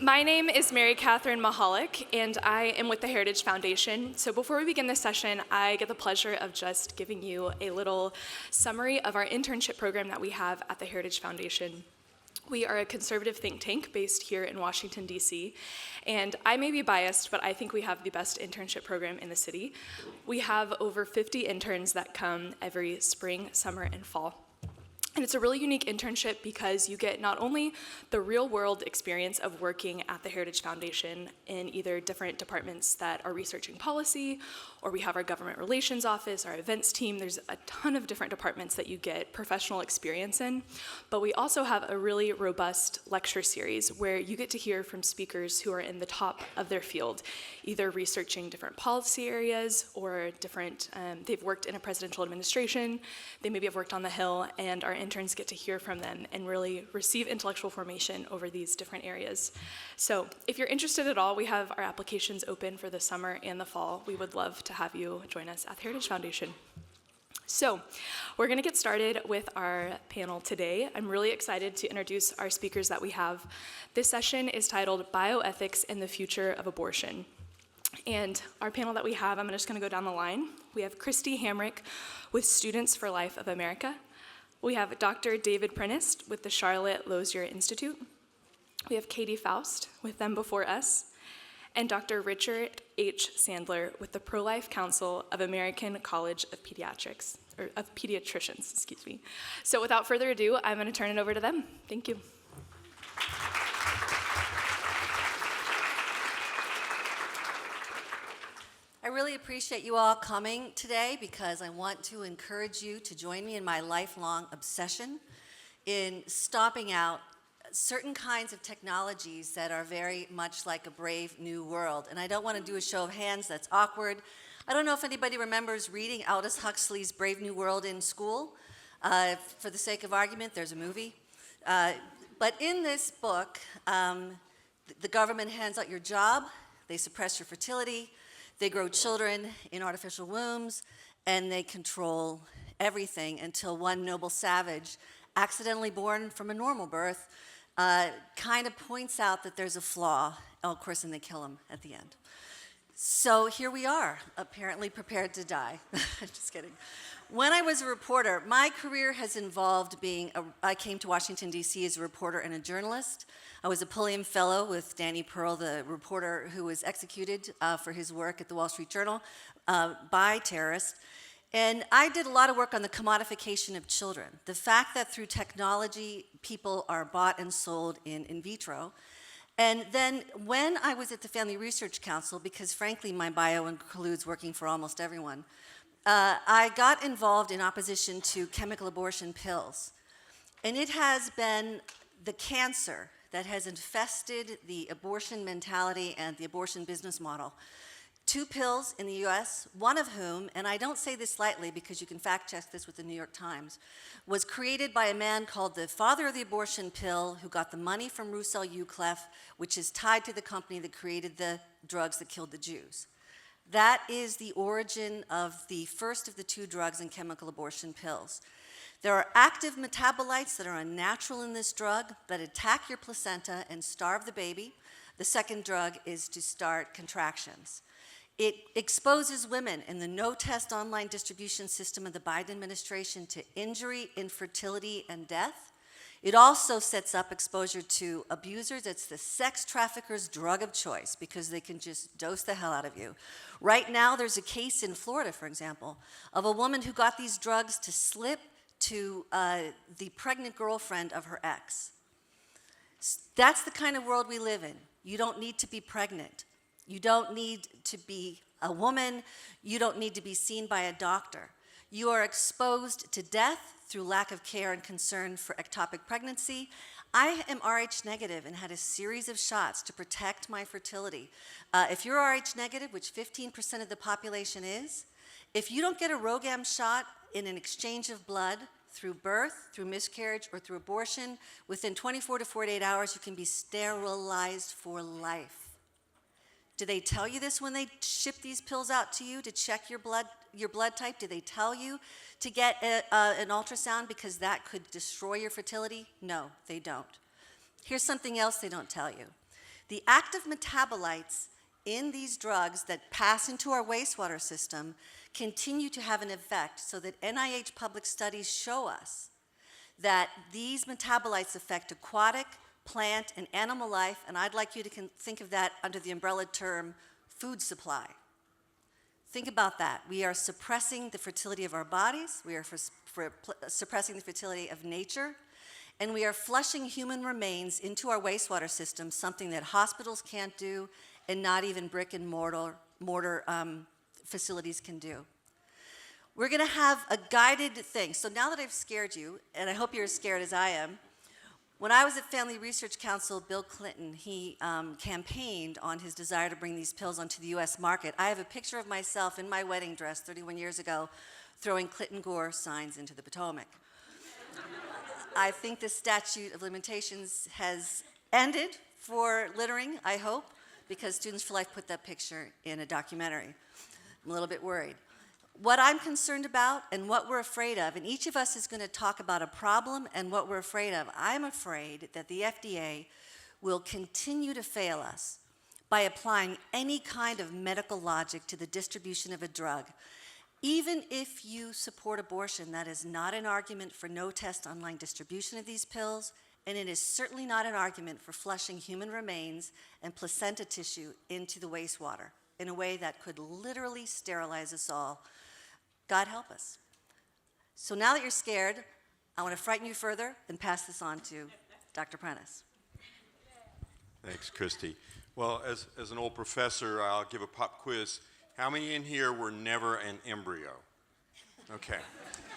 My name is Mary Catherine Mahalik, and I am with the Heritage Foundation. So before we begin this session, I get the pleasure of just giving you a little summary of our internship program that we have at the Heritage Foundation. We are a conservative think tank based here in Washington, D.C., and I may be biased, but I think we have the best internship program in the city. We have over 50 interns that come every spring, summer, and fall. And it's a really unique internship because you get not only the real-world experience of working at the Heritage Foundation in either different departments that are researching policy, or we have our government relations office, our events team. There's a ton of different departments that you get professional experience in, but we also have a really robust lecture series where you get to hear from speakers who are in the top of their field, either researching different policy areas or they've worked in a presidential administration, they maybe have worked on the Hill, and our interns get to hear from them and really receive intellectual formation over these different areas. So if you're interested at all, we have our applications open for the summer and the fall. We would love to have you join us at the Heritage Foundation. So we're going to get started with our panel today. I'm really excited to introduce our speakers that we have. This session is titled Bioethics and the Future of Abortion. And our panel that we have, I'm just going to go down the line. We have Christy Hamrick with Students for Life of America. We have Dr. David Prenist with the Charlotte Lozier Institute. We have Katie Faust with Them Before Us, and Dr. Richard H. Sandler with the Pro-Life Council of American College of Pediatricians. So without further ado, I'm going to turn it over to them. Thank you. I really appreciate you all coming today because I want to encourage you to join me in my lifelong obsession in stomping out certain kinds of technologies that are very much like a brave new world. And I don't want to do a show of hands, that's awkward. I don't know if anybody remembers reading Aldous Huxley's Brave New World in school. For the sake of argument, there's a movie. But in this book, the government hands out your job, they suppress your fertility, they grow children in artificial wombs, and they control everything until one noble savage, accidentally born from a normal birth, kind of points out that there's a flaw. Oh, of course, and they kill him at the end. So here we are, apparently prepared to die. Just kidding. When I was a reporter, my career has involved I came to Washington, D.C. as a reporter and a journalist. I was a Pulliam Fellow with Danny Pearl, the reporter who was executed for his work at the Wall Street Journal by terrorists. And I did a lot of work on the commodification of children. The fact that through technology, people are bought and sold in vitro. And then when I was at the Family Research Council, because frankly my bio includes working for almost everyone, I got involved in opposition to chemical abortion pills. And it has been the cancer that has infested the abortion mentality and the abortion business model. 2 pills in the US, one of whom, and I don't say this lightly because you can fact check this with the New York Times, was created by a man called the father of the abortion pill who got the money from Roussel Uclef, which is tied to the company that created the drugs that killed the Jews. That is the origin of the first of the 2 drugs in chemical abortion pills. There are active metabolites that are unnatural in this drug that attack your placenta and starve the baby. The second drug is to start contractions. It exposes women in the no-test online distribution system of the Biden administration to injury, infertility, and death. It also sets up exposure to abusers. It's the sex trafficker's drug of choice because they can just dose the hell out of you. Right now, there's a case in Florida, for example, of a woman who got these drugs to slip to the pregnant girlfriend of her ex. That's the kind of world we live in. You don't need to be pregnant. You don't need to be a woman. You don't need to be seen by a doctor. You are exposed to death through lack of care and concern for ectopic pregnancy. I am Rh negative and had a series of shots to protect my fertility. If you're Rh negative, which 15% of the population is, if you don't get a RhoGAM shot in an exchange of blood through birth, through miscarriage, or through abortion, within 24 to 48 hours, you can be sterilized for life. Do they tell you this when they ship these pills out to you to check your blood type? Do they tell you to get an ultrasound because that could destroy your fertility? No, they don't. Here's something else they don't tell you. The active metabolites in these drugs that pass into our wastewater system continue to have an effect, so that NIH public studies show us that these metabolites affect aquatic, plant, and animal life, and I'd like you to think of that under the umbrella term food supply. Think about that. We are suppressing the fertility of our bodies, we are suppressing the fertility of nature, and we are flushing human remains into our wastewater system, something that hospitals can't do and not even brick and mortar facilities can do. We're going to have a guided thing. So now that I've scared you, and I hope you're as scared as I am, when I was at Family Research Council, Bill Clinton, he campaigned on his desire to bring these pills onto the US market. I have a picture of myself in my wedding dress 31 years ago throwing Clinton Gore signs into the Potomac. I think the statute of limitations has ended for littering, I hope, because Students for Life put that picture in a documentary. I'm a little bit worried. What I'm concerned about and what we're afraid of, and each of us is going to talk about a problem and what we're afraid of. I'm afraid that the FDA will continue to fail us by applying any kind of medical logic to the distribution of a drug. Even if you support abortion, that is not an argument for no-test online distribution of these pills, and it is certainly not an argument for flushing human remains and placenta tissue into the wastewater in a way that could literally sterilize us all. God help us. So now that you're scared, I want to frighten you further and pass this on to Dr. Prentice. Thanks, Christy. Well, as an old professor, I'll give a pop quiz. How many in here were never an embryo? Okay.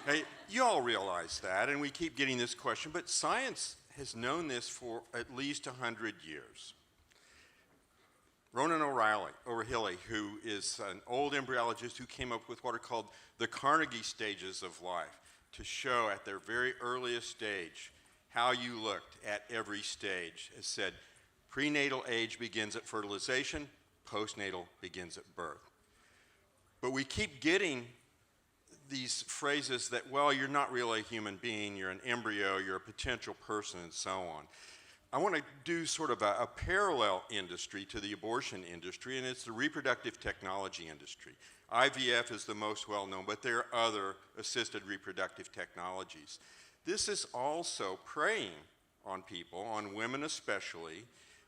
Hey, you all realize that, and we keep getting this question, but science has known this for at least 100 years. Ronan O'Rahilly, who is an old embryologist who came up with what are called the Carnegie stages of life, to show at their very earliest stage how you looked at every stage, has said prenatal age begins at fertilization, postnatal begins at birth. But we keep getting these phrases that, well, you're not really a human being, you're an embryo, you're a potential person, and so on. I want to do sort of a parallel industry to the abortion industry, and it's the reproductive technology industry. IVF is the most well-known, but there are other assisted reproductive technologies. This is also preying on people, on women especially,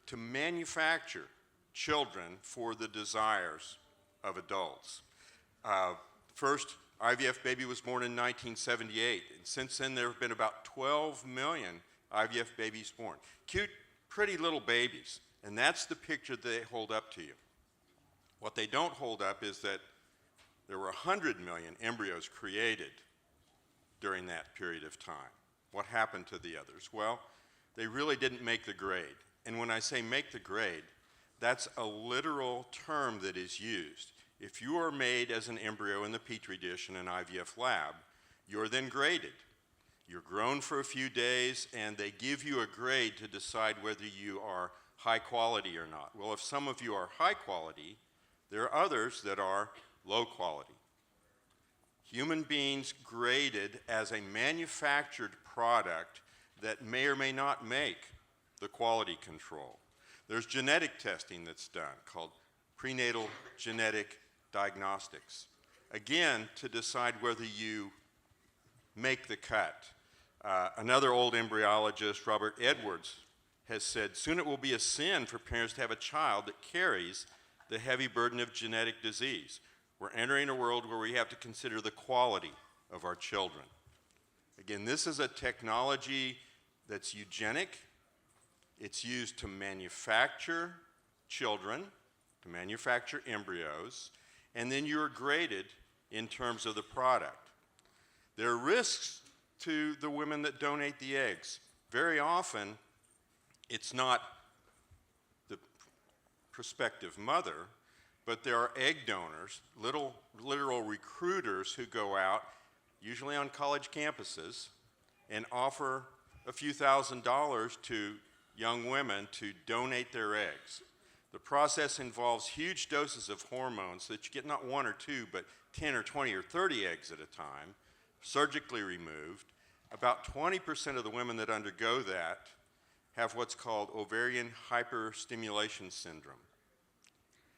to manufacture children for the desires of adults. First IVF baby was born in 1978, and since then there have been about 12 million IVF babies born. Cute, pretty little babies, and that's the picture they hold up to you. What they don't hold up is that there were 100 million embryos created during that period of time. What happened to the others? Well, they really didn't make the grade. And when I say make the grade, that's a literal term that is used. If you are made as an embryo in the Petri dish in an IVF lab, you're then graded. You're grown for a few days, and they give you a grade to decide whether you are high quality or not. Well, if some of you are high quality, there are others that are low quality. Human beings graded as a manufactured product that may or may not make the quality control. There's genetic testing that's done called prenatal genetic diagnostics. Again, to decide whether you make the cut. Another old embryologist, Robert Edwards, has said, soon it will be a sin for parents to have a child that carries the heavy burden of genetic disease. We're entering a world where we have to consider the quality of our children. Again, this is a technology that's eugenic. It's used to manufacture children, to manufacture embryos, and then you're graded in terms of the product. There are risks to the women that donate the eggs. Very often, it's not the prospective mother, but there are egg donors, literal recruiters who go out, usually on college campuses, and offer a few $1,000s to young women to donate their eggs. The process involves huge doses of hormones so that you get not 1 or 2, but 10 or 20 or 30 eggs at a time, surgically removed. About 20% of the women that undergo that have what's called ovarian hyperstimulation syndrome.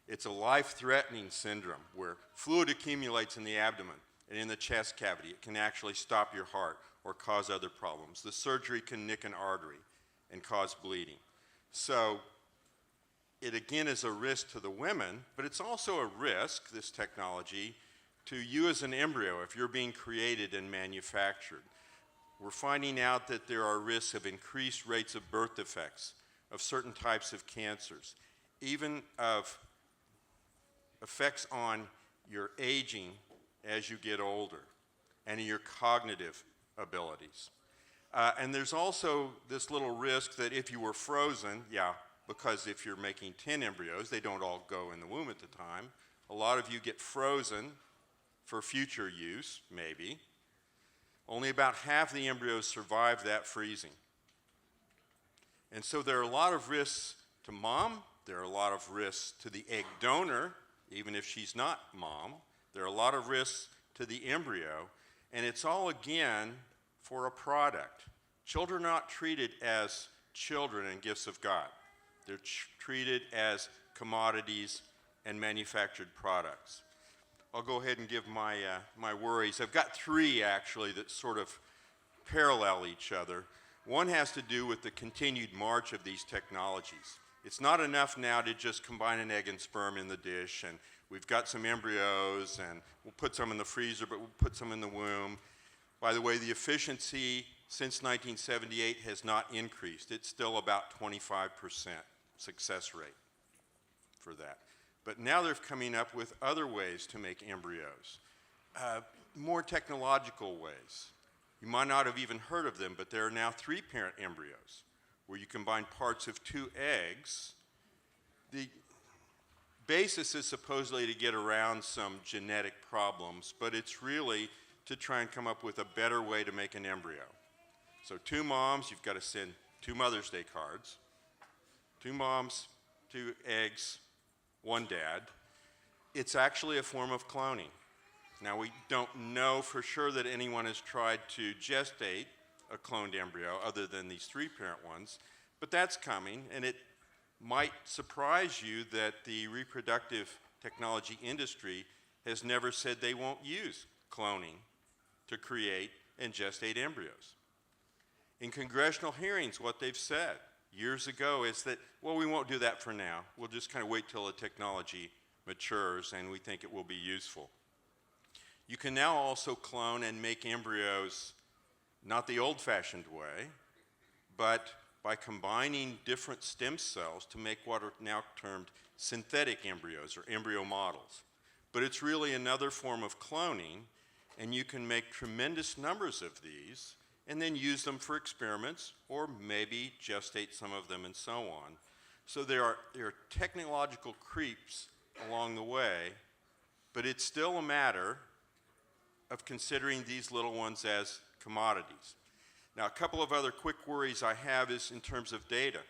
It's a life-threatening syndrome where fluid accumulates in the abdomen and in the chest cavity. It can actually stop your heart or cause other problems. The surgery can nick an artery and cause bleeding. So it again is a risk to the women, but it's also a risk, this technology, to you as an embryo if you're being created and manufactured. We're finding out that there are risks of increased rates of birth defects, of certain types of cancers, even of effects on your aging as you get older and your cognitive abilities. And there's also this little risk that if you were frozen, because if you're making 10 embryos, they don't all go in the womb at the time. A lot of you get frozen for future use, maybe. Only about half the embryos survive that freezing. And so there are a lot of risks to mom. There are a lot of risks to the egg donor, even if she's not mom. There are a lot of risks to the embryo. And it's all, again, for a product. Children are not treated as children and gifts of God. They're treated as commodities and manufactured products. I'll go ahead and give my worries. I've got three, actually, that sort of parallel each other. One has to do with the continued march of these technologies. It's not enough now to just combine an egg and sperm in the dish, and we've got some embryos, and we'll put some in the freezer, but we'll put some in the womb. By the way, the efficiency since 1978 has not increased. It's still about 25% success rate for that. But now they're coming up with other ways to make embryos, more technological ways. You might not have even heard of them, but there are now 3-parent embryos where you combine parts of 2 eggs. The basis is supposedly to get around some genetic problems, but it's really to try and come up with a better way to make an embryo. So 2 moms, you've got to send 2 Mother's Day cards. 2 moms, 2 eggs, 1 dad. It's actually a form of cloning. Now, we don't know for sure that anyone has tried to gestate a cloned embryo other than these 3-parent ones, but that's coming, and it might surprise you that the reproductive technology industry has never said they won't use cloning to create and gestate embryos. In congressional hearings, what they've said years ago is that, well, we won't do that for now. We'll just kind of wait till the technology matures and we think it will be useful. You can now also clone and make embryos not the old-fashioned way, but by combining different stem cells to make what are now termed synthetic embryos or embryo models. But it's really another form of cloning, and you can make tremendous numbers of these and then use them for experiments or maybe gestate some of them and so on. So there are technological creeps along the way, but it's still a matter of considering these little ones as commodities. Now, a couple of other quick worries I have is in terms of data.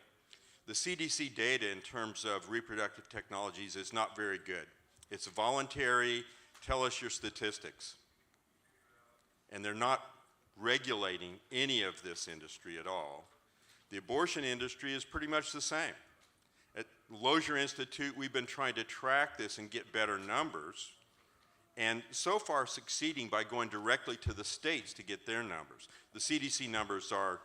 The CDC data in terms of reproductive technologies is not very good. It's voluntary, tell us your statistics. And they're not regulating any of this industry at all. The abortion industry is pretty much the same. At Lozier Institute, we've been trying to track this and get better numbers, and so far succeeding by going directly to the states to get their numbers. The CDC numbers are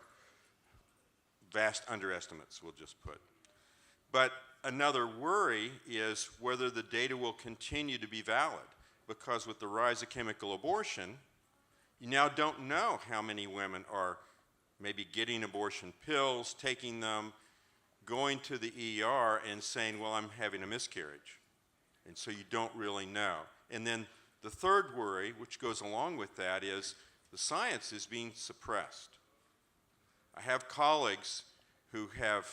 vast underestimates, we'll just put. But another worry is whether the data will continue to be valid, because with the rise of chemical abortion, you now don't know how many women are maybe getting abortion pills, taking them, going to the ER and saying, well, I'm having a miscarriage. And so you don't really know. And then the third worry, which goes along with that, is the science is being suppressed. I have colleagues who have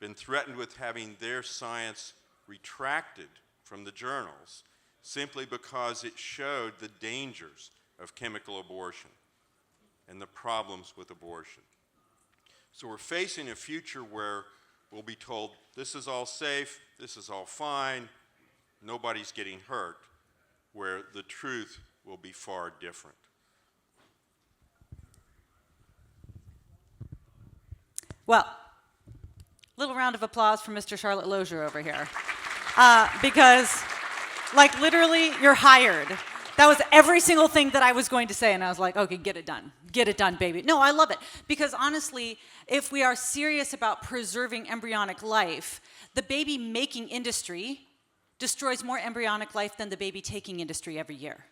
been threatened with having their science retracted from the journals simply because it showed the dangers of chemical abortion and the problems with abortion. So we're facing a future where we'll be told, this is all safe, this is all fine, nobody's getting hurt, where the truth will be far different. Well, Little round of applause for Mr. Charlotte Lozier over here. Because, like, literally, you're hired. That was every single thing that I was going to say, and I was like, okay, get it done. Get it done, baby. No, I love it. Because honestly, if we are serious about preserving embryonic life, the baby-making industry destroys more embryonic life than the baby-taking industry every year.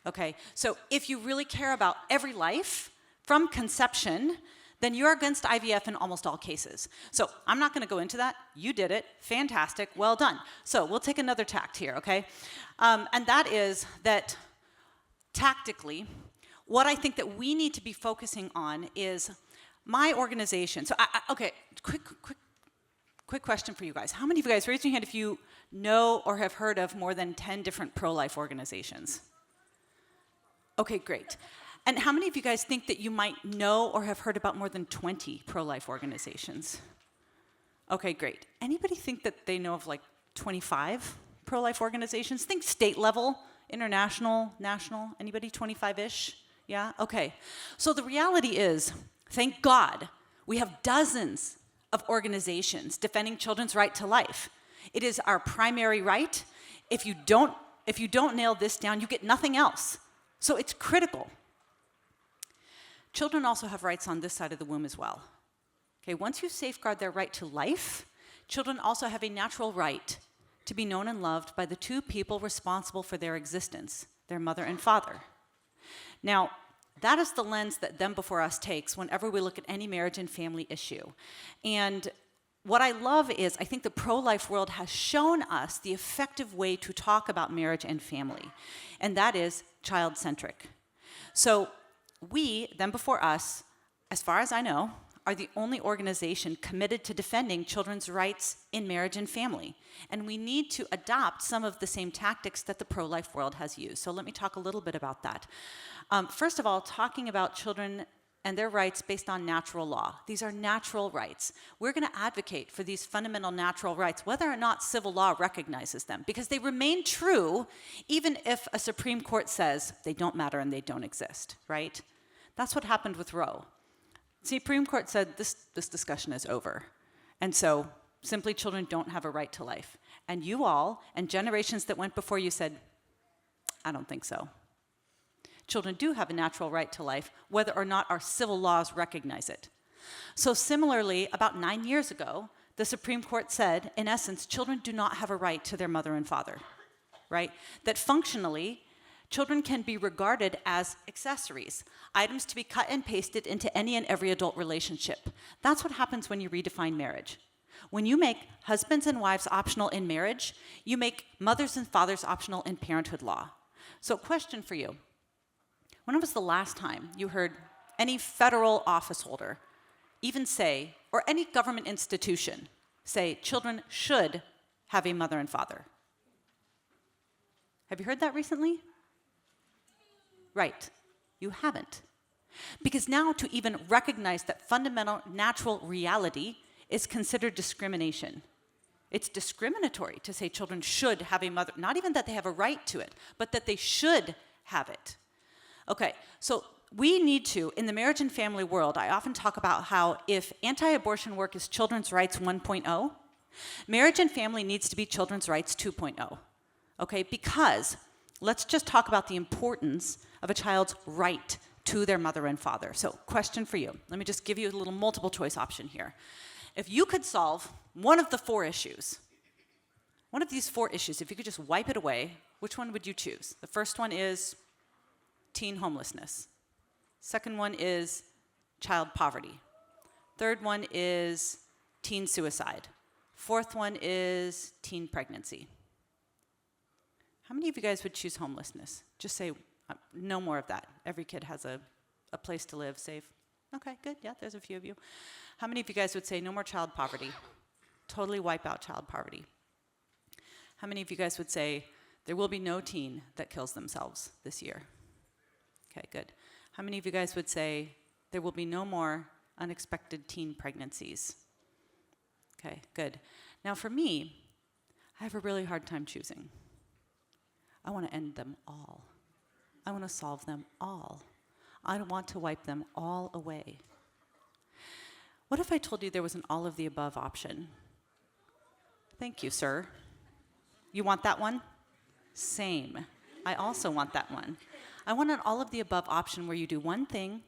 Okay? So if you really care about every life from conception, then you're against IVF in almost all cases. So I'm not going to go into that. You did it. Fantastic. Well done. So we'll take another tact here, okay? And that is that tactically, what I think that we need to be focusing on is my organization. So, okay, quick question for you guys. How many of you guys, raise your hand if you know or have heard of more than 10 different pro-life organizations? Okay, great. And how many of you guys think that you might know or have heard about more than 20 pro-life organizations? Okay, great. Anybody think that they know of like 25 pro-life organizations? Think state level, international, national. Anybody 25-ish? Yeah? Okay. So the reality is, thank God, we have dozens of organizations defending children's right to life. It is our primary right. If you don't nail this down, you get nothing else. So it's critical. Children also have rights on this side of the womb as well. Okay, once you safeguard their right to life, children also have a natural right to be known and loved by the two people responsible for their existence, their mother and father. Now, that is the lens that Them Before Us takes whenever we look at any marriage and family issue. And what I love is I think the pro-life world has shown us the effective way to talk about marriage and family, and that is child-centric. So we, Them Before Us, as far as I know, are the only organization committed to defending children's rights in marriage and family. And we need to adopt some of the same tactics that the pro-life world has used. So let me talk a little bit about that. First of all, talking about children and their rights based on natural law. These are natural rights. We're going to advocate for these fundamental natural rights, whether or not civil law recognizes them, because they remain true even if a Supreme Court says they don't matter and they don't exist, right? That's what happened with Roe. The Supreme Court said this discussion is over. And so simply children don't have a right to life. And you all and generations that went before you said, I don't think so. Children do have a natural right to life, whether or not our civil laws recognize it. So similarly, about 9 years ago, the Supreme Court said, in essence, children do not have a right to their mother and father, right? That functionally, children can be regarded as accessories, items to be cut and pasted into any and every adult relationship. That's what happens when you redefine marriage. When you make husbands and wives optional in marriage, you make mothers and fathers optional in parenthood law. So question for you. When was the last time you heard any federal office holder even say, or any government institution say, children should have a mother and father? Have you heard that recently? Right, you haven't. Because now to even recognize that fundamental natural reality is considered discrimination. It's discriminatory to say children should have a mother, not even that they have a right to it, but that they should have it. Okay, so we need to, in the marriage and family world, I often talk about how if anti-abortion work is children's rights 1.0, marriage and family needs to be children's rights 2.0. Okay, because let's just talk about the importance of a child's right to their mother and father. So, question for you. Let me just give you a little multiple choice option here. If you could solve one of the four issues, one of these four issues, if you could just wipe it away, which one would you choose? The first one is teen homelessness. Second one is child poverty. Third one is teen suicide. Fourth one is teen pregnancy. How many of you guys would choose homelessness? Just say, no more of that. Every kid has a place to live, safe. Okay, good, yeah, there's a few of you. How many of you guys would say no more child poverty? Totally wipe out child poverty. How many of you guys would say there will be no teen that kills themselves this year? Okay, good. How many of you guys would say there will be no more unexpected teen pregnancies? Okay, good. Now for me, I have a really hard time choosing. I want to end them all. I want to solve them all. I want to wipe them all away. What if I told you there was an all of the above option? Thank you, sir. You want that one? Same. I also want that one. I want an all of the above option where you do one thing,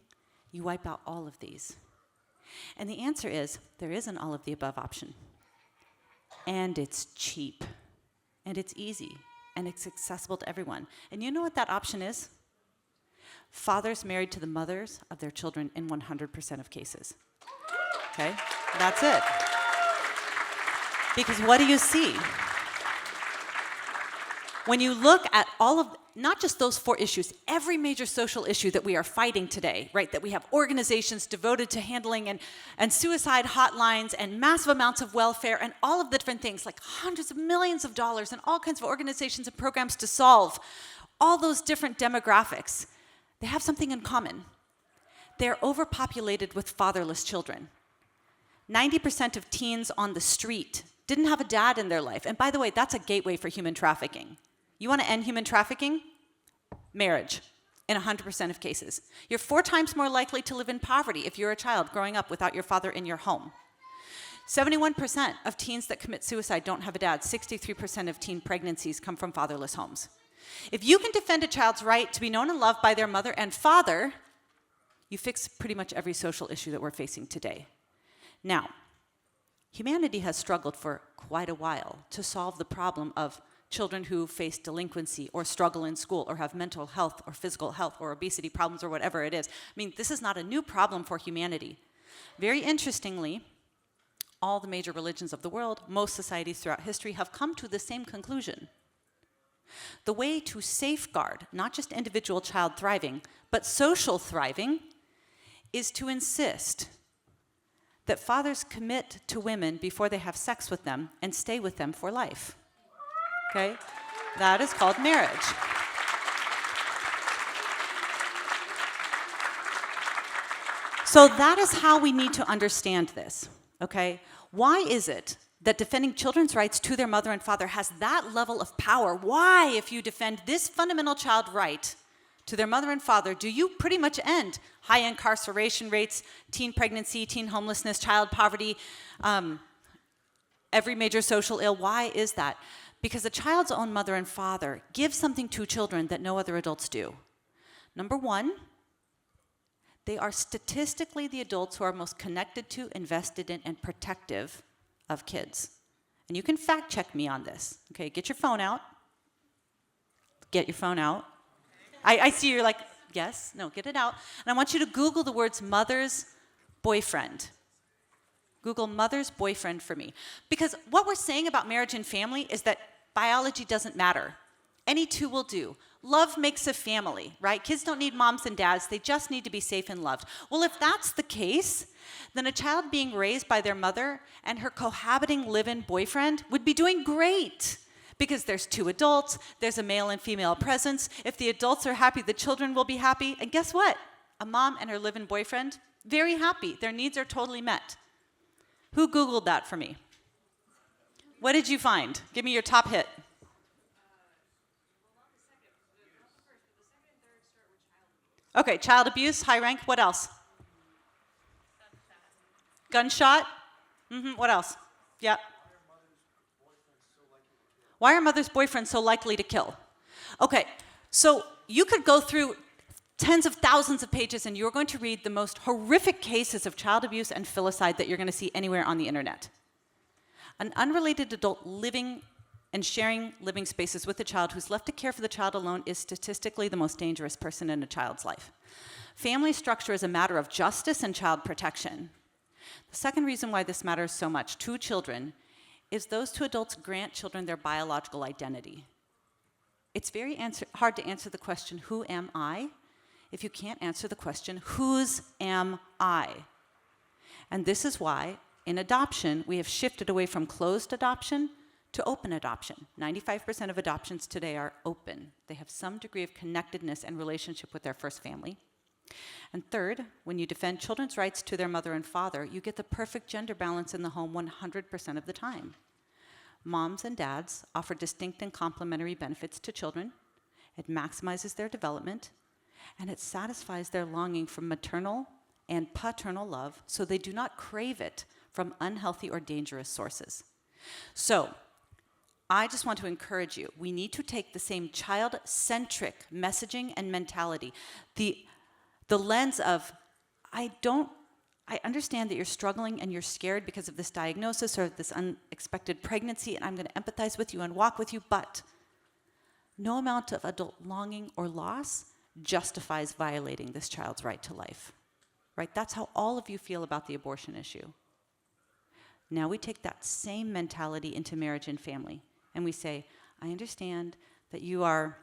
you wipe out all of these. And the answer is, there is an all of the above option. And it's cheap. And it's easy. And it's accessible to everyone. And you know what that option is? Fathers married to the mothers of their children in 100% of cases. Okay? That's it. Because what do you see? When you look at all of, not just those 4 issues, every major social issue that we are fighting today, right, that we have organizations devoted to handling and suicide hotlines and massive amounts of welfare and all of the different things, like hundreds of millions of dollars and all kinds of organizations and programs to solve all those different demographics, they have something in common. They're overpopulated with fatherless children. 90% of teens on the street didn't have a dad in their life. And by the way, that's a gateway for human trafficking. You want to end human trafficking? Marriage, in 100% of cases. You're 4 times more likely to live in poverty if you're a child growing up without your father in your home. 71% of teens that commit suicide don't have a dad. 63% of teen pregnancies come from fatherless homes. If you can defend a child's right to be known and loved by their mother and father, you fix pretty much every social issue that we're facing today. Now, humanity has struggled for quite a while to solve the problem of children who face delinquency or struggle in school or have mental health or physical health or obesity problems or whatever it is. I mean, this is not a new problem for humanity. Very interestingly, all the major religions of the world, most societies throughout history, have come to the same conclusion. The way to safeguard not just individual child thriving, but social thriving, is to insist that fathers commit to women before they have sex with them and stay with them for life. Okay? That is called marriage. So that is how we need to understand this, okay? Why is it that defending children's rights to their mother and father has that level of power? Why, if you defend this fundamental child right to their mother and father, do you pretty much end high incarceration rates, teen pregnancy, teen homelessness, child poverty, every major social ill? Why is that? Because a child's own mother and father give something to children that no other adults do. Number one, they are statistically the adults who are most connected to, invested in, and protective of kids. And you can fact check me on this. Okay, get your phone out. Get your phone out. I see you're like, yes, no, get it out. And I want you to Google the words mother's boyfriend. Google mother's boyfriend for me. Because what we're saying about marriage and family is that biology doesn't matter. Any two will do. Love makes a family, right? Kids don't need moms and dads. They just need to be safe and loved. Well, if that's the case, then a child being raised by their mother and her cohabiting live-in boyfriend would be doing great. Because there's 2 adults, there's a male and female presence. If the adults are happy, the children will be happy. And guess what? A mom and her live-in boyfriend, very happy. Their needs are totally met. Who Googled that for me? What did you find? Give me your top hit. Okay, child abuse, high rank. What else? Gunshot? What else? Yeah. Why are mothers' boyfriends so likely to kill? Okay, so you could go through tens of thousands of pages and you're going to read the most horrific cases of child abuse and filicide that you're going to see anywhere on the internet. An unrelated adult living and sharing living spaces with a child who's left to care for the child alone is statistically the most dangerous person in a child's life. Family structure is a matter of justice and child protection. The second reason why this matters so much to children is those 2 adults grant children their biological identity. It's very hard to answer the question, who am I, if you can't answer the question, whose am I? And this is why, in adoption, we have shifted away from closed adoption to open adoption. 95% of adoptions today are open. They have some degree of connectedness and relationship with their first family. And third, when you defend children's rights to their mother and father, you get the perfect gender balance in the home 100% of the time. Moms and dads offer distinct and complementary benefits to children. It maximizes their development, and it satisfies their longing for maternal and paternal love so they do not crave it from unhealthy or dangerous sources. So, I just want to encourage you. We need to take the same child-centric messaging and mentality, the lens of, I understand that you're struggling and you're scared because of this diagnosis or this unexpected pregnancy, and I'm going to empathize with you and walk with you, but no amount of adult longing or loss justifies violating this child's right to life. Right? That's how all of you feel about the abortion issue. Now we take that same mentality into marriage and family, and we say, I understand that you are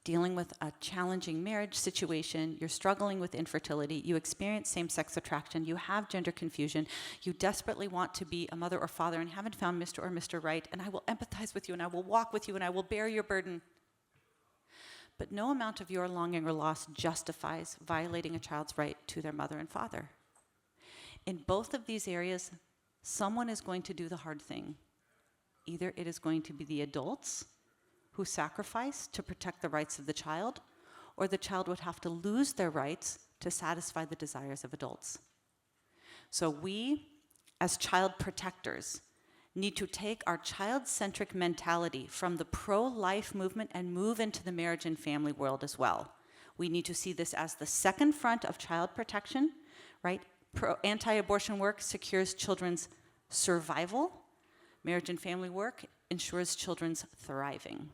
dealing with a challenging marriage situation, you're struggling with infertility, you experience same-sex attraction, you have gender confusion, you desperately want to be a mother or father and haven't found Mr. or Mr. Right, and I will empathize with you, and I will walk with you, and I will bear your burden. But no amount of your longing or loss justifies violating a child's right to their mother and father. In both of these areas, someone is going to do the hard thing. Either it is going to be the adults who sacrifice to protect the rights of the child, or the child would have to lose their rights to satisfy the desires of adults. So we, as child protectors, need to take our child-centric mentality from the pro-life movement and move into the marriage and family world as well. We need to see this as the second front of child protection, right? Anti-abortion work secures children's survival. Marriage and family work ensures children's thriving.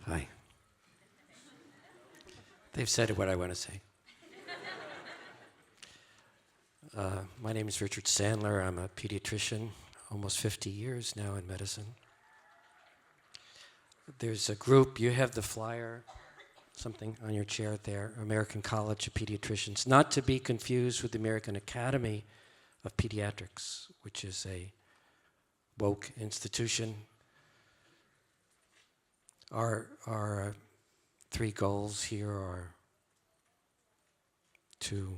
Hi. They've said what I want to say. My name is Richard Sandler. I'm a pediatrician, almost 50 years now in medicine. There's a group, you have the flyer, something on your chair there, American College of Pediatricians, not to be confused with the American Academy of Pediatrics, which is a woke institution. Our three goals here are to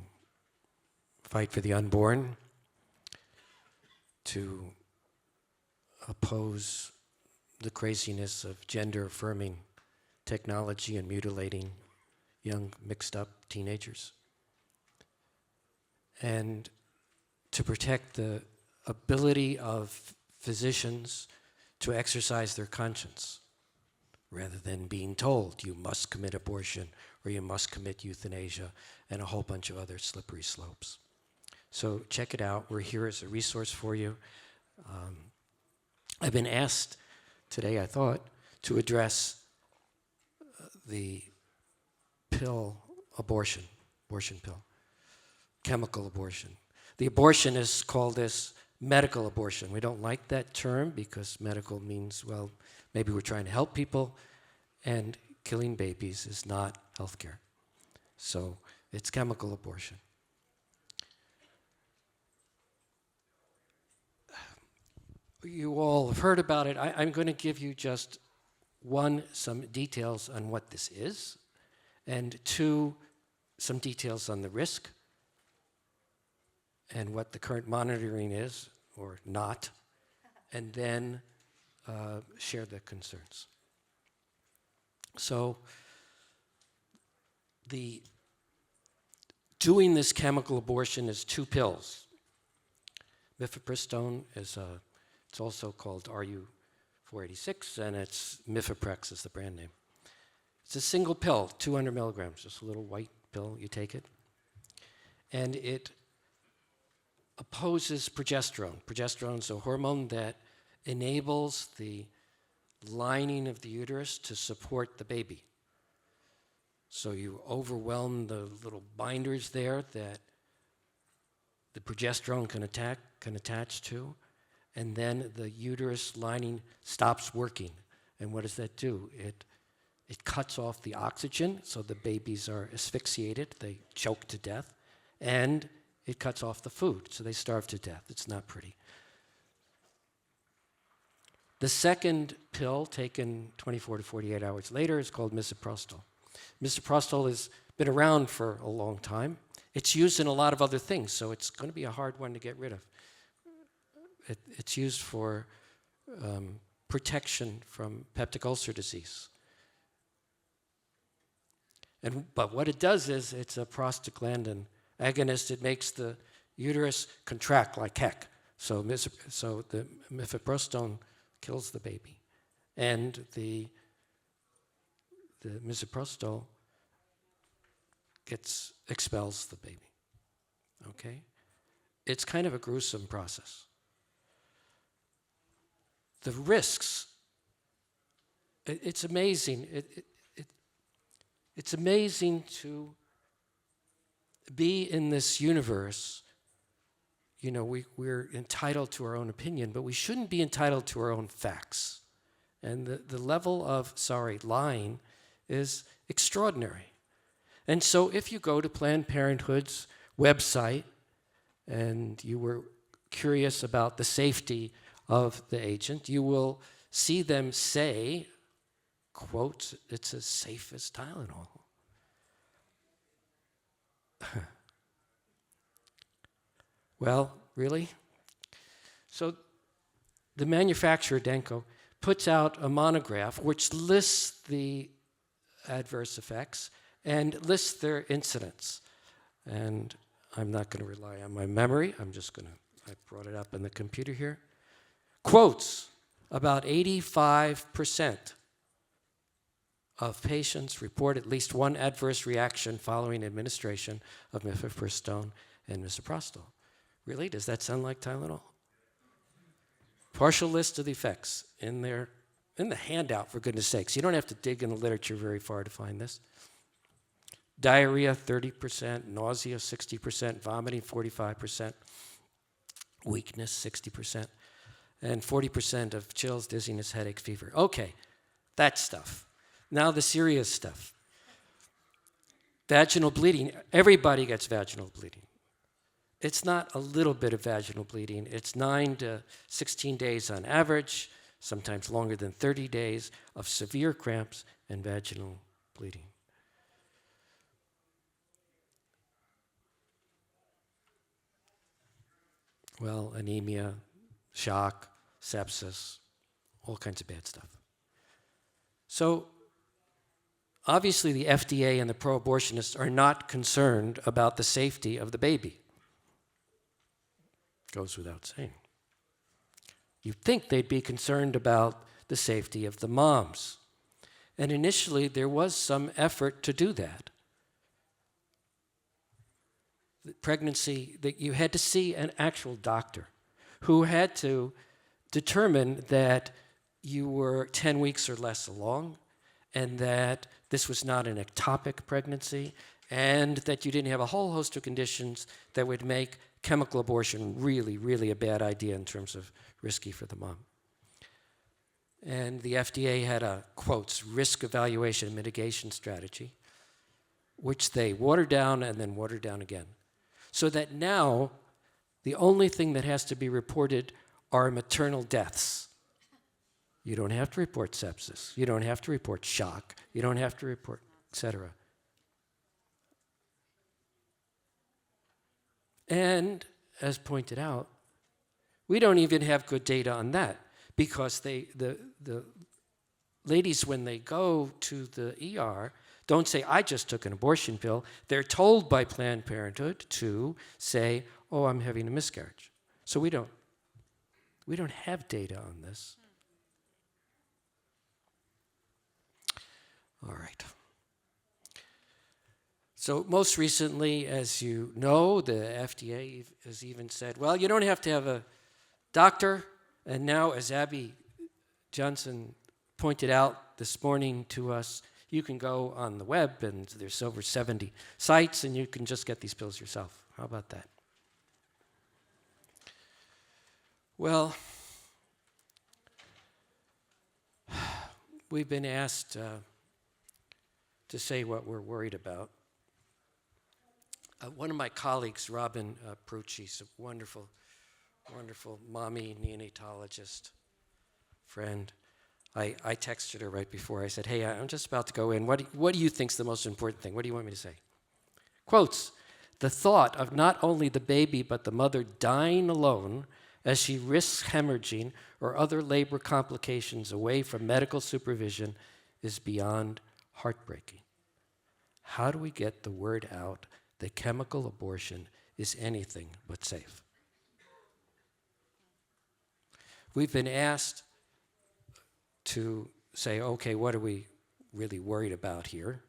fight for the unborn, to oppose the craziness of gender-affirming technology and mutilating young, mixed-up teenagers, and to protect the ability of physicians to exercise their conscience rather than being told you must commit abortion or you must commit euthanasia and a whole bunch of other slippery slopes. So check it out. We're here as a resource for you. I've been asked today, I thought, to address the pill abortion pill, chemical abortion. The abortionists call this medical abortion. We don't like that term because medical means, well, maybe we're trying to help people, and killing babies is not healthcare. So it's chemical abortion. You all have heard about it. I'm going to give you just some details on what this is, and two, some details on the risk and what the current monitoring is or not, and then share the concerns. So doing this chemical abortion is two pills. Mifepristone is it's also called RU486, and it's Mifeprex is the brand name. It's a single pill, 200 milligrams, just a little white pill, you take it. And it opposes progesterone. Progesterone is a hormone that enables the lining of the uterus to support the baby. So you overwhelm the little binders there that the progesterone can attach to, and then the uterus lining stops working. And what does that do? It cuts off the oxygen, so the babies are asphyxiated, they choke to death, and it cuts off the food, so they starve to death. It's not pretty. The second pill, taken 24 to 48 hours later, is called misoprostol. Misoprostol has been around for a long time. It's used in a lot of other things, so it's going to be a hard one to get rid of. It's used for protection from peptic ulcer disease. But what it does is it's a prostaglandin agonist. It makes the uterus contract like heck. So the mifepristone kills the baby. And the misoprostol expels the baby. Okay? It's kind of a gruesome process. The risks, it's amazing. It's amazing to be in this universe. You know, we're entitled to our own opinion, but we shouldn't be entitled to our own facts. And the level of, lying is extraordinary. And so if you go to Planned Parenthood's website and you were curious about the safety of the agent, you will see them say, quote, it's as safe as Tylenol. Well, really? So the manufacturer, Denko, puts out a monograph which lists the adverse effects and lists their incidence. And I'm not going to rely on my memory. I brought it up in the computer here. Quotes, about 85% of patients report at least one adverse reaction following administration of mifepristone and misoprostol. Really? Does that sound like Tylenol? Partial list of the effects in the handout, for goodness sakes. You don't have to dig in the literature very far to find this. Diarrhea, 30%, nausea, 60%, vomiting, 45%, weakness, 60%, and 40% of chills, dizziness, headache, fever. Okay, that stuff. Now the serious stuff. Vaginal bleeding. Everybody gets vaginal bleeding. It's not a little bit of vaginal bleeding. It's 9 to 16 days on average, sometimes longer than 30 days of severe cramps and vaginal bleeding. Well, anemia, shock, sepsis, all kinds of bad stuff. So, obviously the FDA and the pro-abortionists are not concerned about the safety of the baby. Goes without saying. You'd think they'd be concerned about the safety of the moms. And initially, there was some effort to do that. The pregnancy, that you had to see an actual doctor who had to determine that you were 10 weeks or less along, and that this was not an ectopic pregnancy, and that you didn't have a whole host of conditions that would make chemical abortion really, really a bad idea in terms of risky for the mom. And the FDA had a, quotes, risk evaluation and mitigation strategy, which they watered down and then watered down again. So that now the only thing that has to be reported are maternal deaths. You don't have to report sepsis. You don't have to report shock. You don't have to report, etc. And, as pointed out, we don't even have good data on that because the ladies, when they go to the ER, don't say, I just took an abortion pill. They're told by Planned Parenthood to say, oh, I'm having a miscarriage. So we don't have data on this. All right. So most recently, as you know, the FDA has even said, well, you don't have to have a doctor. And now, as Abby Johnson pointed out this morning to us, you can go on the web, and there's over 70 sites, and you can just get these pills yourself. How about that? Well, we've been asked to say what we're worried about. One of my colleagues, Robin Prucci, is a wonderful, wonderful mommy neonatologist friend. I texted her right before. I said, hey, I'm just about to go in. What do you think's the most important thing? What do you want me to say? Quotes, The thought of not only the baby but the mother dying alone as she risks hemorrhaging or other labor complications away from medical supervision is beyond heartbreaking. How do we get the word out that chemical abortion is anything but safe? We've been asked to say, okay, what are we really worried about here?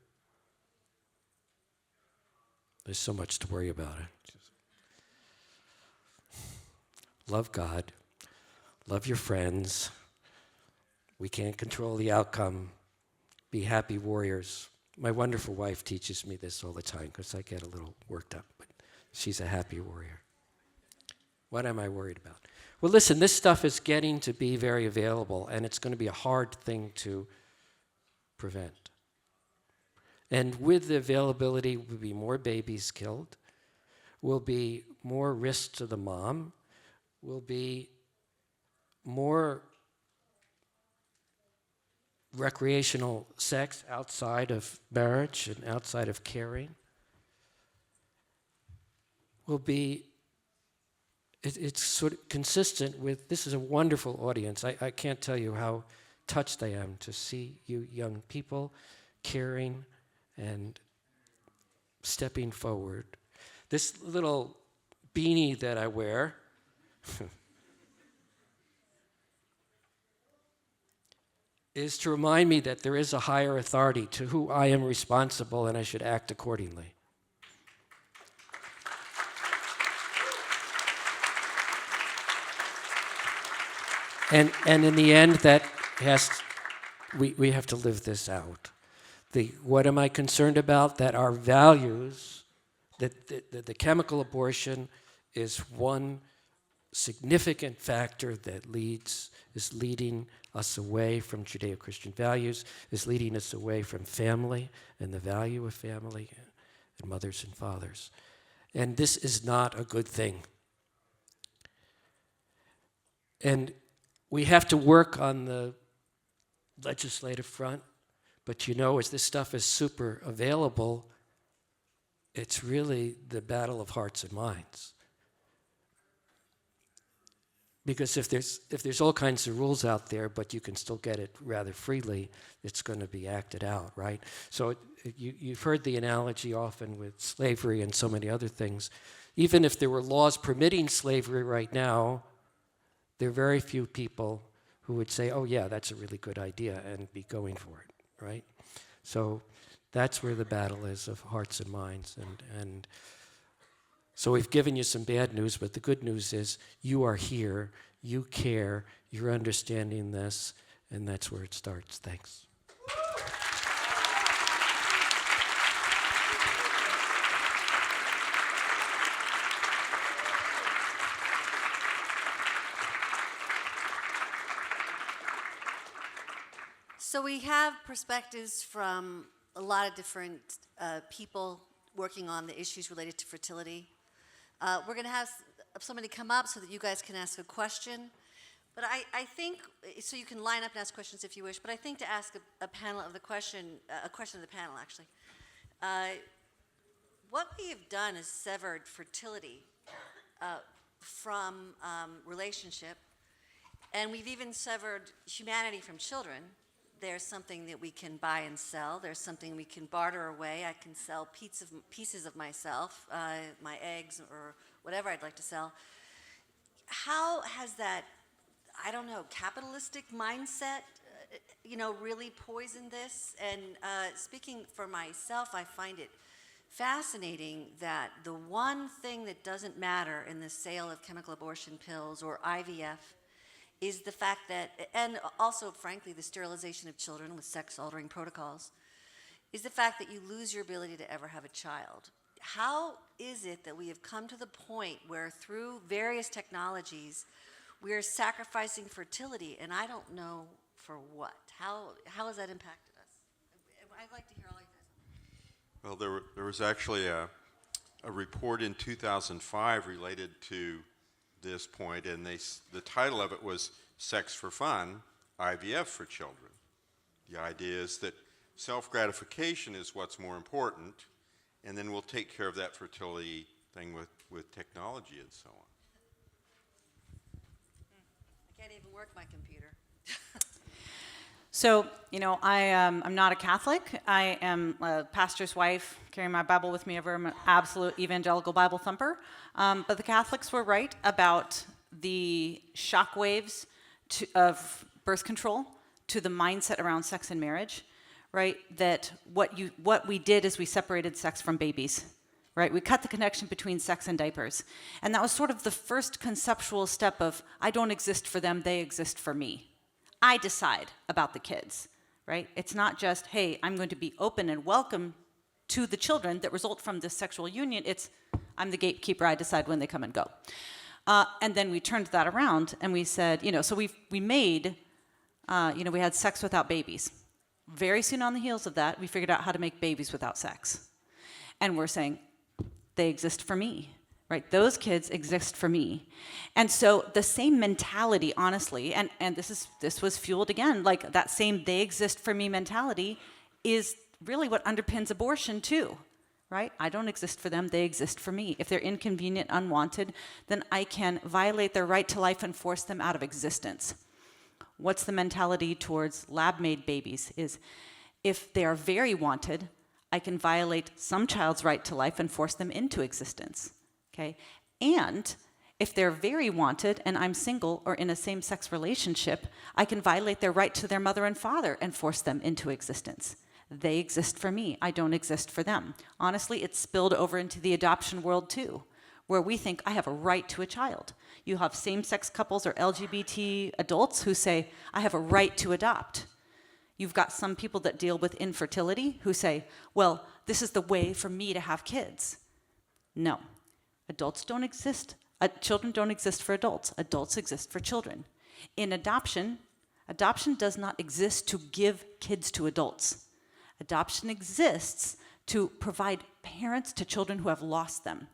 There's so much to worry about. Love God. Love your friends. We can't control the outcome. Be happy warriors. My wonderful wife teaches me this all the time because I get a little worked up, but she's a happy warrior. What am I worried about? Well, listen, this stuff is getting to be very available, and it's going to be a hard thing to prevent. And with the availability, will be more babies killed, will be more risk to the mom, will be more recreational sex outside of marriage and outside of caring, will be, it's sort of consistent with, this is a wonderful audience. I can't tell you how touched I am to see you young people caring and stepping forward. This little beanie that I wear is to remind me that there is a higher authority to who I am responsible and I should act accordingly. And in the end, that we have to live this out. What am I concerned about? That our values, that the chemical abortion is one significant factor that is leading us away from Judeo-Christian values, is leading us away from family and the value of family and mothers and fathers. And this is not a good thing. And we have to work on the legislative front, but you know, as this stuff is super available, it's really the battle of hearts and minds. Because if there's all kinds of rules out there, but you can still get it rather freely, it's going to be acted out, right? So you've heard the analogy often with slavery and so many other things. Even if there were laws permitting slavery right now, there are very few people who would say, oh yeah, that's a really good idea, and be going for it, right? So that's where the battle is of hearts and minds. And so we've given you some bad news, but the good news is you are here, you care, you're understanding this, and that's where it starts. Thanks. So we have perspectives from a lot of different people working on the issues related to fertility. We're going to have somebody come up so that you guys can ask a question. But I think, so you can line up and ask questions if you wish, but I think to ask a question of the panel, actually. What we have done is severed fertility from relationship, and we've even severed humanity from children. There's something that we can buy and sell. There's something we can barter away. I can sell pieces of myself, my eggs or whatever I'd like to sell. How has that, I don't know, capitalistic mindset, really poisoned this? And speaking for myself, I find it fascinating that the one thing that doesn't matter in the sale of chemical abortion pills or IVF is the fact that, and also, frankly, the sterilization of children with sex-altering protocols, is the fact that you lose your ability to ever have a child. How is it that we have come to the point where through various technologies, we are sacrificing fertility, and I don't know for what? How has that impacted us? I'd like to hear all you guys. Well, there was actually a report in 2005 related to this point, and the title of it was Sex for Fun, IVF for Children. The idea is that self-gratification is what's more important, and then we'll take care of that fertility thing with technology and so on. I can't even work my computer. So, I'm not a Catholic. I am a pastor's wife, carrying my Bible with me ever. I'm an absolute evangelical Bible thumper. But the Catholics were right about the shockwaves of birth control to the mindset around sex and marriage, right? That what we did is we separated sex from babies, right? We cut the connection between sex and diapers. And that was sort of the first conceptual step of, I don't exist for them, they exist for me. I decide about the kids, right? It's not just, hey, I'm going to be open and welcome to the children that result from this sexual union. It's, I'm the gatekeeper, I decide when they come and go. And then we turned that around and we said, so we had sex without babies. Very soon on the heels of that, we figured out how to make babies without sex. And we're saying, they exist for me. Right, those kids exist for me. And so the same mentality, honestly, and this was fueled again, like that same they exist for me mentality is really what underpins abortion too, right? I don't exist for them, they exist for me. If they're inconvenient, unwanted, then I can violate their right to life and force them out of existence. What's the mentality towards lab-made babies is if they are very wanted, I can violate some child's right to life and force them into existence. Okay? And if they're very wanted and I'm single or in a same-sex relationship, I can violate their right to their mother and father and force them into existence. They exist for me. I don't exist for them. Honestly, it's spilled over into the adoption world too, where we think I have a right to a child. You have same-sex couples or LGBT adults who say, I have a right to adopt. You've got some people that deal with infertility who say, well, this is the way for me to have kids. No. Adults don't exist. Children don't exist for adults. Adults exist for children. In adoption does not exist to give kids to adults. Adoption exists to provide parents to children who have lost them.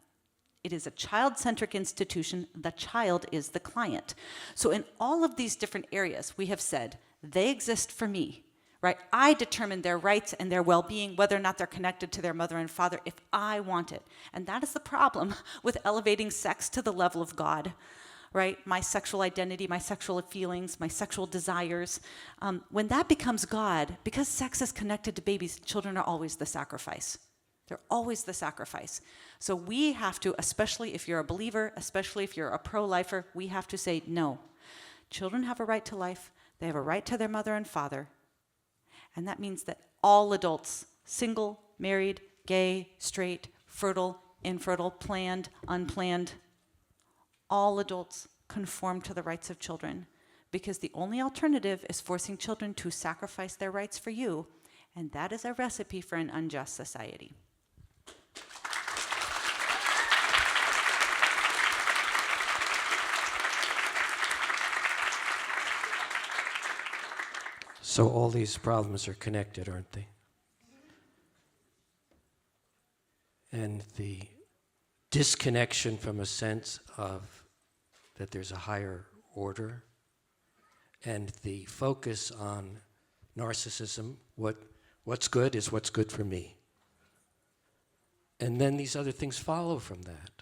It is a child-centric institution. The child is the client. So in all of these different areas, we have said, they exist for me. Right? I determine their rights and their well-being, whether or not they're connected to their mother and father, if I want it. And that is the problem with elevating sex to the level of God, right? My sexual identity, my sexual feelings, my sexual desires. When that becomes God, because sex is connected to babies, children are always the sacrifice. They're always the sacrifice. So we have to, especially if you're a believer, especially if you're a pro-lifer, we have to say, no. Children have a right to life. They have a right to their mother and father. And that means that all adults, single, married, gay, straight, fertile, infertile, planned, unplanned, all adults conform to the rights of children, because the only alternative is forcing children to sacrifice their rights for you, and that is a recipe for an unjust society. So all these problems are connected, aren't they? And the disconnection from a sense of that there's a higher order, and the focus on narcissism, what's good is what's good for me. And then these other things follow from that.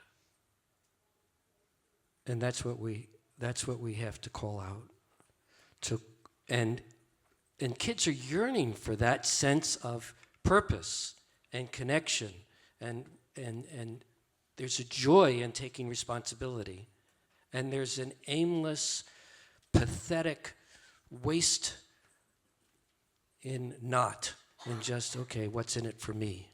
And that's what we have to call out. And kids are yearning for that sense of purpose and connection, and there's a joy in taking responsibility, and there's an aimless, pathetic waste in not, in just, okay, what's in it for me?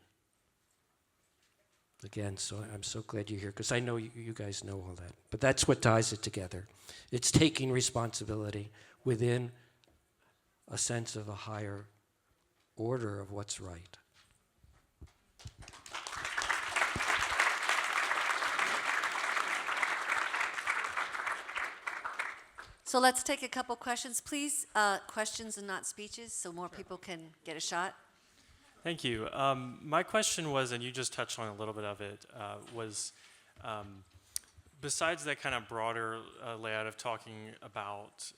Again, so I'm so glad you're here, because I know you guys know all that. But that's what ties it together. It's taking responsibility within a sense of a higher order of what's right. So let's take a couple questions. Please, questions and not speeches, so more people can get a shot. Thank you. My question was, and you just touched on a little bit of it, was besides that kind of broader layout of talking about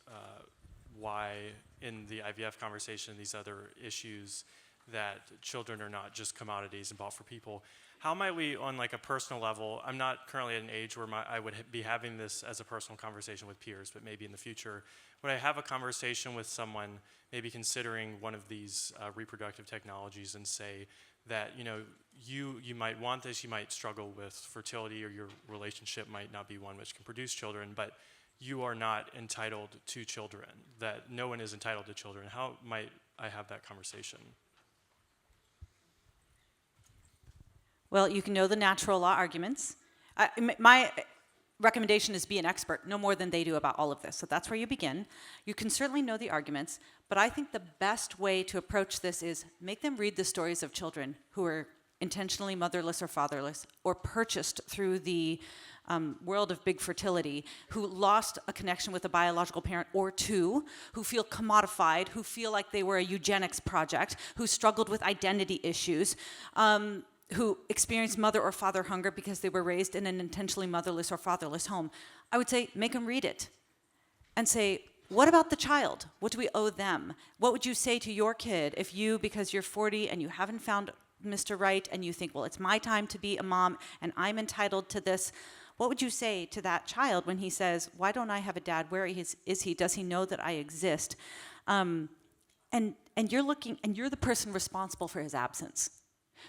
why in the IVF conversation, these other issues that children are not just commodities and bought for people. How might we, on like a personal level, I'm not currently at an age where I would be having this as a personal conversation with peers, but maybe in the future, would I have a conversation with someone maybe considering one of these reproductive technologies and say that, you know, you might want this, you might struggle with fertility, or your relationship might not be one which can produce children, but you are not entitled to children, that no one is entitled to children. How might I have that conversation? Well, you can know the natural law arguments. My recommendation is be an expert, no more than they do about all of this. So that's where you begin. You can certainly know the arguments, but I think the best way to approach this is make them read the stories of children who are intentionally motherless or fatherless, or purchased through the world of big fertility, who lost a connection with a biological parent or two, who feel commodified, who feel like they were a eugenics project, who struggled with identity issues, who experienced mother or father hunger because they were raised in an intentionally motherless or fatherless home. I would say make them read it and say, what about the child? What do we owe them? What would you say to your kid if you, because you're 40 and you haven't found Mr. Right and you think, well, it's my time to be a mom and I'm entitled to this? What would you say to that child when he says, why don't I have a dad? Where is he? Does he know that I exist? And you're the person responsible for his absence.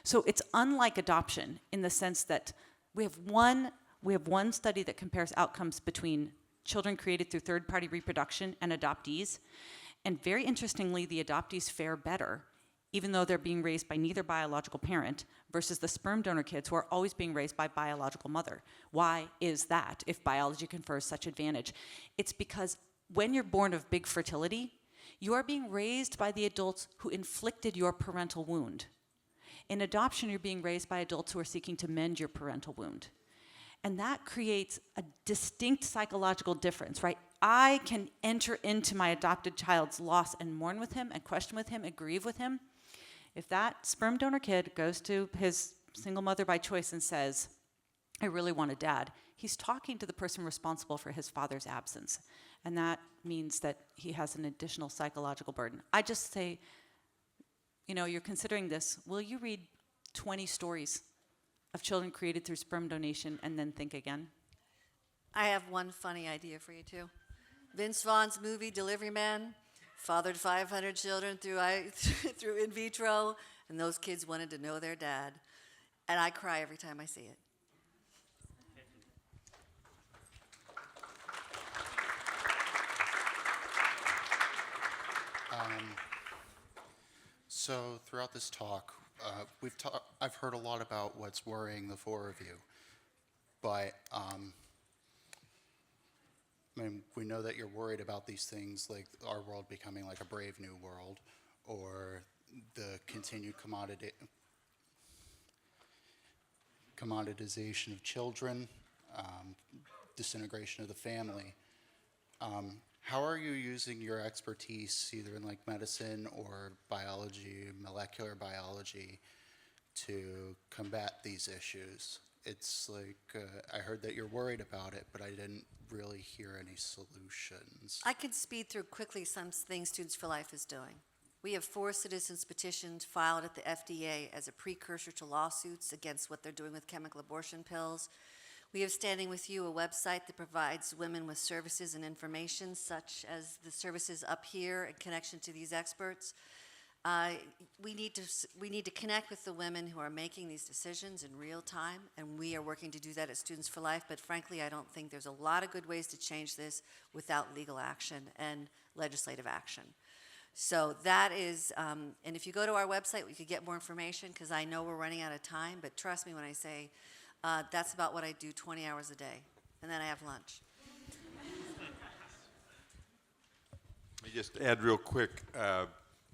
So it's unlike adoption in the sense that we have one study that compares outcomes between children created through third-party reproduction and adoptees. And very interestingly, the adoptees fare better, even though they're being raised by neither biological parent, versus the sperm donor kids who are always being raised by biological mother. Why is that if biology confers such advantage? It's because when you're born of big fertility, you are being raised by the adults who inflicted your parental wound. In adoption, you're being raised by adults who are seeking to mend your parental wound. And that creates a distinct psychological difference, right? I can enter into my adopted child's loss and mourn with him and question with him and grieve with him. If that sperm donor kid goes to his single mother by choice and says, I really want a dad, he's talking to the person responsible for his father's absence. And that means that he has an additional psychological burden. I just say, you know, you're considering this, will you read 20 stories of children created through sperm donation and then think again? I have one funny idea for you, too. Vince Vaughn's movie, Delivery Man, fathered 500 children through in vitro, and those kids wanted to know their dad. And I cry every time I see it. So throughout this talk, I've heard a lot about what's worrying the four of you, but I mean, we know that you're worried about these things, like our world becoming like a brave new world, or the continued commoditization of children, disintegration of the family. How are you using your expertise, either in like medicine or biology, molecular biology, to combat these issues? It's like, I heard that you're worried about it, but I didn't really hear any solutions. I can speed through quickly some things Students for Life is doing. We have 4 citizens petitions filed at the FDA as a precursor to lawsuits against what they're doing with chemical abortion pills. We have Standing With You, a website that provides women with services and information, such as the services up here in connection to these experts. We need to connect with the women who are making these decisions in real time, and we are working to do that at Students for Life, but frankly, I don't think there's a lot of good ways to change this without legal action and legislative action. So that is, and if you go to our website, we could get more information, because I know we're running out of time, but trust me when I say that's about what I do 20 hours a day, and then I have lunch. Let me just add real quick,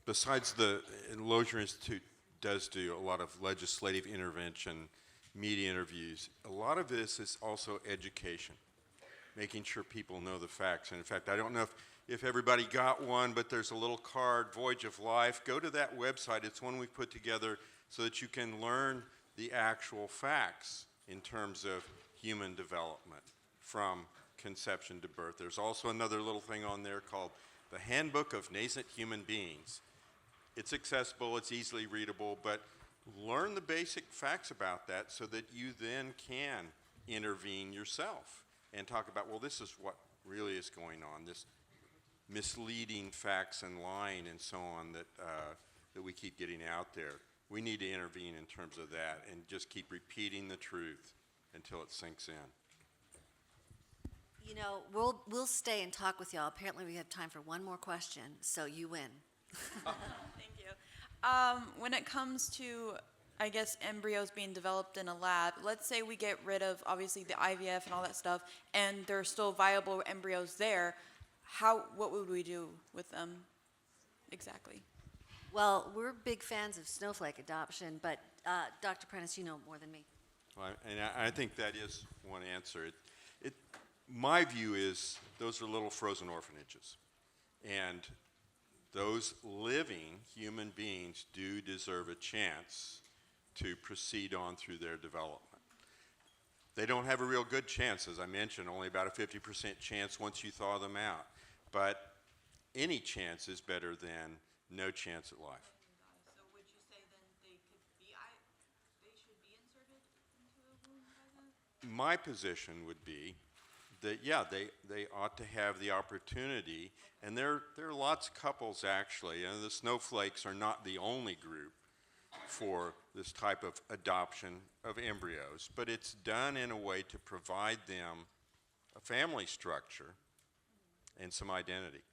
besides the Lozier Institute does do a lot of legislative intervention, media interviews, a lot of this is also education, making sure people know the facts. And in fact, I don't know if everybody got one, but there's a little card, Voyage of Life. Go to that website. It's one we put together so that you can learn the actual facts in terms of human development from conception to birth. There's also another little thing on there called the Handbook of Nascent Human Beings. It's accessible, it's easily readable, but learn the basic facts about that so that you then can intervene yourself and talk about, well, this is what really is going on, this misleading facts and lying and so on that we keep getting out there. We need to intervene in terms of that and just keep repeating the truth until it sinks in. You know, we'll stay and talk with y'all. Apparently we have time for one more question, so you win. Thank you. When it comes to, I guess, embryos being developed in a lab, let's say we get rid of, obviously, the IVF and all that stuff, and there are still viable embryos there, what would we do with them exactly? Well, we're big fans of snowflake adoption, but Dr. Prentice, you know more than me. Well, and I think that is one answer. My view is those are little frozen orphanages. And those living human beings do deserve a chance to proceed on through their development. They don't have a real good chance, as I mentioned, only about a 50% chance once you thaw them out. But any chance is better than no chance at life. So would you say then they should be inserted into a womb by that? My position would be that, yeah, they ought to have the opportunity, and there are lots of couples actually, and the snowflakes are not the only group for this type of adoption of embryos, but it's done in a way to provide them a family structure and some identity.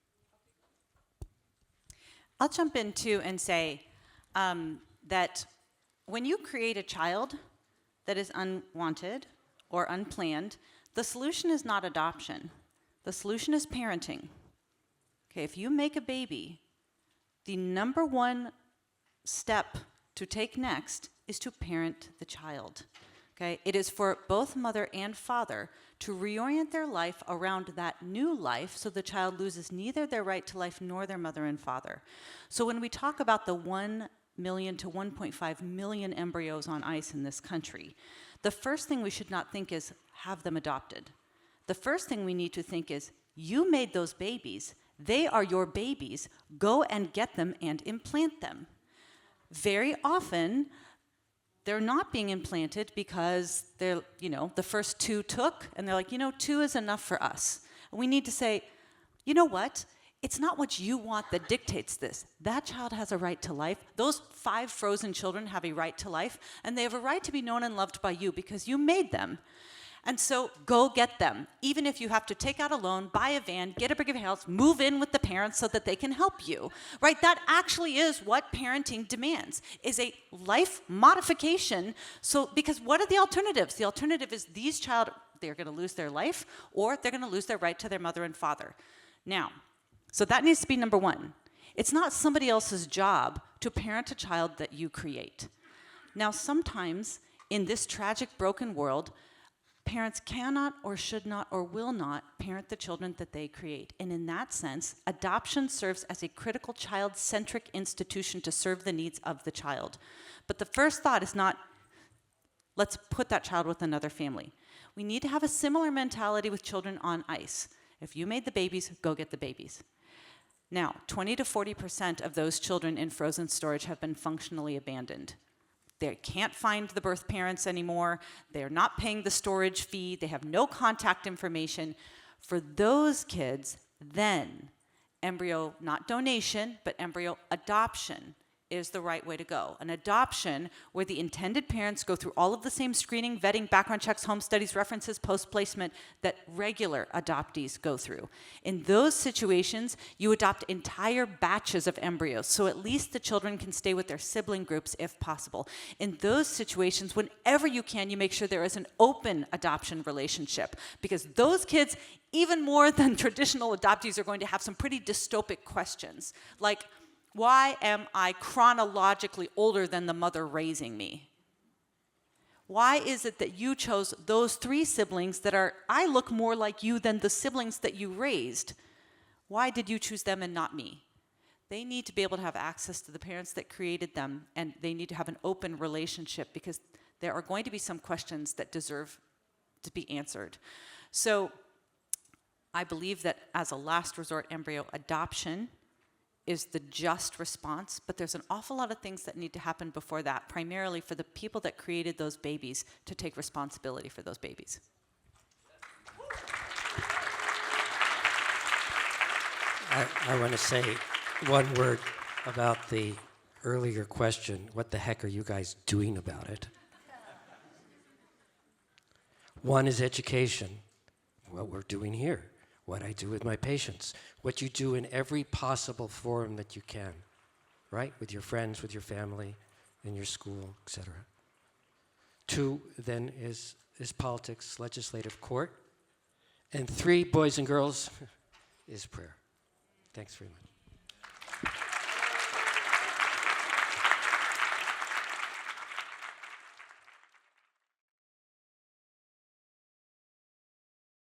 I'll jump in too and say that when you create a child that is unwanted or unplanned, the solution is not adoption. The solution is parenting. Okay, if you make a baby, the number one step to take next is to parent the child. Okay, it is for both mother and father to reorient their life around that new life so the child loses neither their right to life nor their mother and father. So when we talk about the 1 million to 1.5 million embryos on ice in this country, the first thing we should not think is have them adopted. The first thing we need to think is, you made those babies. They are your babies. Go and get them and implant them. Very often, they're not being implanted because they're, the first 2 took, and they're like, 2 is enough for us. And we need to say, you know what? It's not what you want that dictates this. That child has a right to life. Those 5 frozen children have a right to life, and they have a right to be known and loved by you because you made them. And so go get them, even if you have to take out a loan, buy a van, get a bigger house, move in with the parents so that they can help you, right? That actually is what parenting demands, is a life modification. So, because what are the alternatives? The alternative is they're going to lose their life, or they're going to lose their right to their mother and father. Now, so that needs to be number one. It's not somebody else's job to parent a child that you create. Now, sometimes in this tragic, broken world, parents cannot or should not or will not parent the children that they create. And in that sense, adoption serves as a critical child-centric institution to serve the needs of the child. But the first thought is not, let's put that child with another family. We need to have a similar mentality with children on ice. If you made the babies, go get the babies. Now, 20 to 40% of those children in frozen storage have been functionally abandoned. They can't find the birth parents anymore. They're not paying the storage fee. They have no contact information. For those kids, then embryo, not donation, but embryo adoption is the right way to go. An adoption where the intended parents go through all of the same screening, vetting, background checks, home studies, references, post-placement that regular adoptees go through. In those situations, you adopt entire batches of embryos, so at least the children can stay with their sibling groups if possible. In those situations, whenever you can, you make sure there is an open adoption relationship, because those kids, even more than traditional adoptees, are going to have some pretty dystopic questions, like, why am I chronologically older than the mother raising me? Why is it that you chose those 3 siblings I look more like you than the siblings that you raised? Why did you choose them and not me? They need to be able to have access to the parents that created them, and they need to have an open relationship, because there are going to be some questions that deserve to be answered. So I believe that as a last resort, embryo adoption is the just response, but there's an awful lot of things that need to happen before that, primarily for the people that created those babies to take responsibility for those babies. I want to say one word about the earlier question, what the heck are you guys doing about it? One is education, what we're doing here, what I do with my patients, what you do in every possible forum that you can, right? With your friends, with your family, in your school, etc. Two, then, is politics, legislative court. And three, boys and girls, is prayer. Thanks very much.